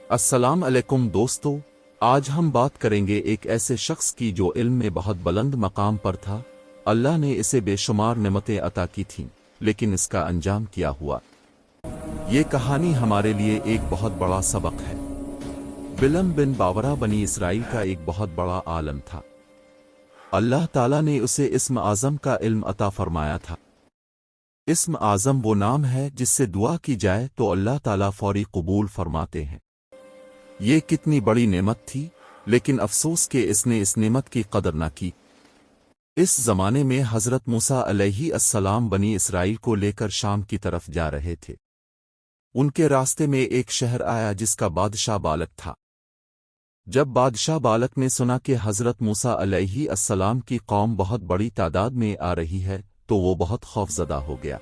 السلام علیکم دوستو، آج ہم بات کریں گے ایک ایسے شخص کی جو علم میں بہت بلند مقام پر تھا۔ اللہ نے اسے بے شمار نعمتیں عطا کی تھیں، لیکن اس کا انجام کیا ہوا؟ یہ کہانی ہمارے لیے ایک بہت بڑا سبق ہے۔ بلعم بن باورہ بنی اسرائیل کا ایک بہت بڑا عالم تھا۔ اللہ تعالیٰ نے اسے اسم اعظم کا علم عطا فرمایا تھا۔ اسم اعظم وہ نام ہے جس سے دعا کی جائے تو اللہ تعالیٰ فوری قبول فرماتے ہیں۔ یہ کتنی بڑی نعمت تھی، لیکن افسوس کہ اس نے اس نعمت کی قدر نہ کی۔ اس زمانے میں حضرت موسیٰ علیہ السلام بنی اسرائیل کو لے کر شام کی طرف جا رہے تھے۔ ان کے راستے میں ایک شہر آیا جس کا بادشاہ بالک تھا۔ جب بادشاہ بالک نے سنا کہ حضرت موسیٰ علیہ السلام کی قوم بہت بڑی تعداد میں آ رہی ہے تو وہ بہت خوفزدہ ہو گیا۔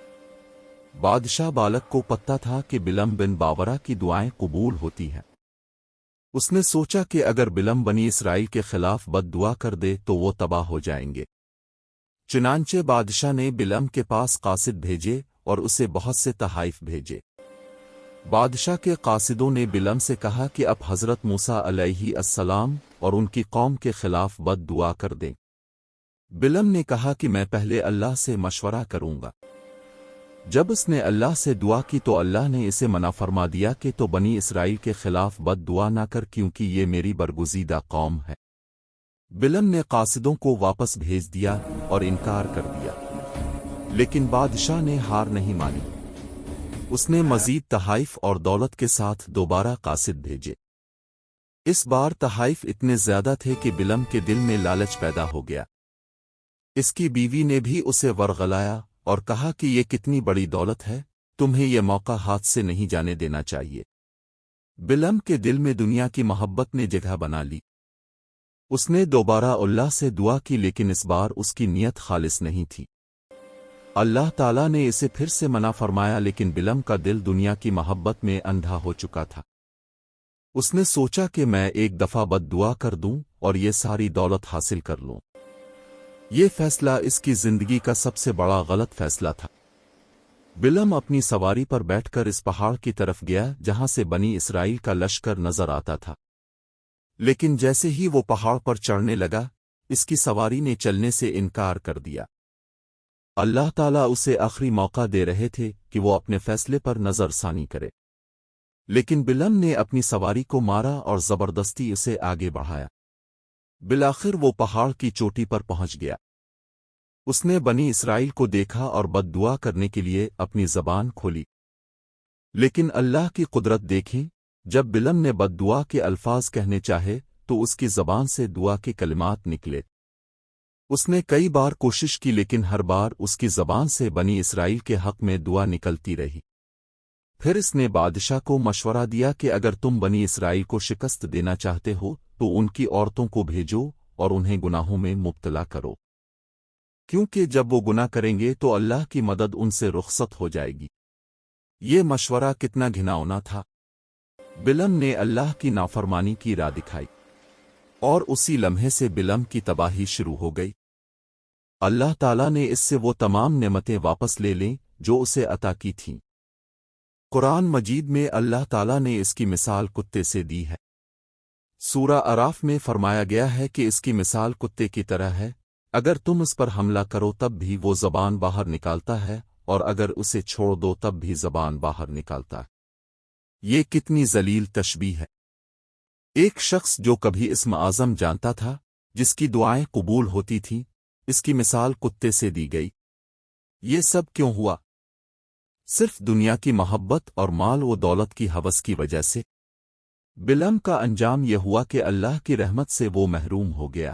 بادشاہ بالک کو پتہ تھا کہ بلعم بن باورہ کی دعائیں قبول ہوتی ہیں۔ اس نے سوچا کہ اگر بلعم بنی اسرائیل کے خلاف بد دعا کر دے تو وہ تباہ ہو جائیں گے۔ چنانچہ بادشاہ نے بلعم کے پاس قاصد بھیجے اور اسے بہت سے تحائف بھیجے۔ بادشاہ کے قاصدوں نے بلعم سے کہا کہ اب حضرت موسیٰ علیہ السلام اور ان کی قوم کے خلاف بد دعا کر دیں۔ بلعم نے کہا کہ میں پہلے اللہ سے مشورہ کروں گا۔ جب اس نے اللہ سے دعا کی تو اللہ نے اسے منع فرما دیا کہ تو بنی اسرائیل کے خلاف بد دعا نہ کر، کیونکہ یہ میری برگزیدہ قوم ہے۔ بلعم نے قاصدوں کو واپس بھیج دیا اور انکار کر دیا، لیکن بادشاہ نے ہار نہیں مانی۔ اس نے مزید تحائف اور دولت کے ساتھ دوبارہ قاصد بھیجے۔ اس بار تحائف اتنے زیادہ تھے کہ بلعم کے دل میں لالچ پیدا ہو گیا۔ اس کی بیوی نے بھی اسے ورغلایا اور کہا کہ یہ کتنی بڑی دولت ہے، تمہیں یہ موقع ہاتھ سے نہیں جانے دینا چاہیے۔ بلعم کے دل میں دنیا کی محبت نے جگہ بنا لی۔ اس نے دوبارہ اللہ سے دعا کی، لیکن اس بار اس کی نیت خالص نہیں تھی۔ اللہ تعالیٰ نے اسے پھر سے منع فرمایا، لیکن بلعم کا دل دنیا کی محبت میں اندھا ہو چکا تھا۔ اس نے سوچا کہ میں ایک دفعہ بد دعا کر دوں اور یہ ساری دولت حاصل کر لوں۔ یہ فیصلہ اس کی زندگی کا سب سے بڑا غلط فیصلہ تھا۔ بلعم اپنی سواری پر بیٹھ کر اس پہاڑ کی طرف گیا جہاں سے بنی اسرائیل کا لشکر نظر آتا تھا، لیکن جیسے ہی وہ پہاڑ پر چڑھنے لگا، اس کی سواری نے چلنے سے انکار کر دیا۔ اللہ تعالیٰ اسے آخری موقع دے رہے تھے کہ وہ اپنے فیصلے پر نظر ثانی کرے، لیکن بلعم نے اپنی سواری کو مارا اور زبردستی اسے آگے بڑھایا۔ بالآخر وہ پہاڑ کی چوٹی پر پہنچ گیا۔ اس نے بنی اسرائیل کو دیکھا اور بد دعا کرنے کے لیے اپنی زبان کھولی، لیکن اللہ کی قدرت دیکھیں، جب بلعم نے بد دعا کے الفاظ کہنے چاہے تو اس کی زبان سے دعا کے کلمات نکلے۔ اس نے کئی بار کوشش کی، لیکن ہر بار اس کی زبان سے بنی اسرائیل کے حق میں دعا نکلتی رہی۔ پھر اس نے بادشاہ کو مشورہ دیا کہ اگر تم بنی اسرائیل کو شکست دینا چاہتے ہو تو ان کی عورتوں کو بھیجو اور انہیں گناہوں میں مبتلا کرو، کیونکہ جب وہ گناہ کریں گے تو اللہ کی مدد ان سے رخصت ہو جائے گی۔ یہ مشورہ کتنا گھناؤنا تھا! بلعم نے اللہ کی نافرمانی کی راہ دکھائی، اور اسی لمحے سے بلعم کی تباہی شروع ہو گئی۔ اللہ تعالیٰ نے اس سے وہ تمام نعمتیں واپس لے لیں جو اسے عطا کی تھیں۔ قرآن مجید میں اللہ تعالیٰ نے اس کی مثال کتے سے دی ہے۔ سورہ اعراف میں فرمایا گیا ہے کہ اس کی مثال کتے کی طرح ہے، اگر تم اس پر حملہ کرو تب بھی وہ زبان باہر نکالتا ہے، اور اگر اسے چھوڑ دو تب بھی زبان باہر نکالتا ہے۔ یہ کتنی ذلیل تشبیہ ہے! ایک شخص جو کبھی اسم اعظم جانتا تھا، جس کی دعائیں قبول ہوتی تھیں، اس کی مثال کتے سے دی گئی۔ یہ سب کیوں ہوا؟ صرف دنیا کی محبت اور مال و دولت کی ہوس کی وجہ سے۔ بلعم کا انجام یہ ہوا کہ اللہ کی رحمت سے وہ محروم ہو گیا۔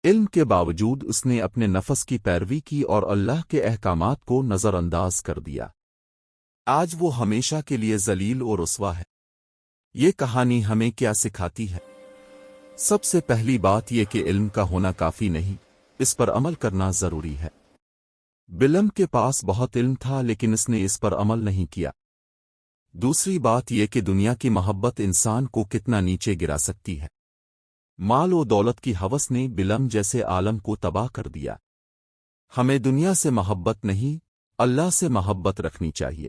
علم کے باوجود اس نے اپنے نفس کی پیروی کی اور اللہ کے احکامات کو نظر انداز کر دیا۔ آج وہ ہمیشہ کے لیے ذلیل اور رسوا ہے۔ یہ کہانی ہمیں کیا سکھاتی ہے؟ سب سے پہلی بات یہ کہ علم کا ہونا کافی نہیں، اس پر عمل کرنا ضروری ہے۔ بلعم کے پاس بہت علم تھا، لیکن اس نے اس پر عمل نہیں کیا۔ دوسری بات یہ کہ دنیا کی محبت انسان کو کتنا نیچے گرا سکتی ہے۔ مال و دولت کی ہوس نے بلعم جیسے عالم کو تباہ کر دیا۔ ہمیں دنیا سے محبت نہیں، اللہ سے محبت رکھنی چاہیے۔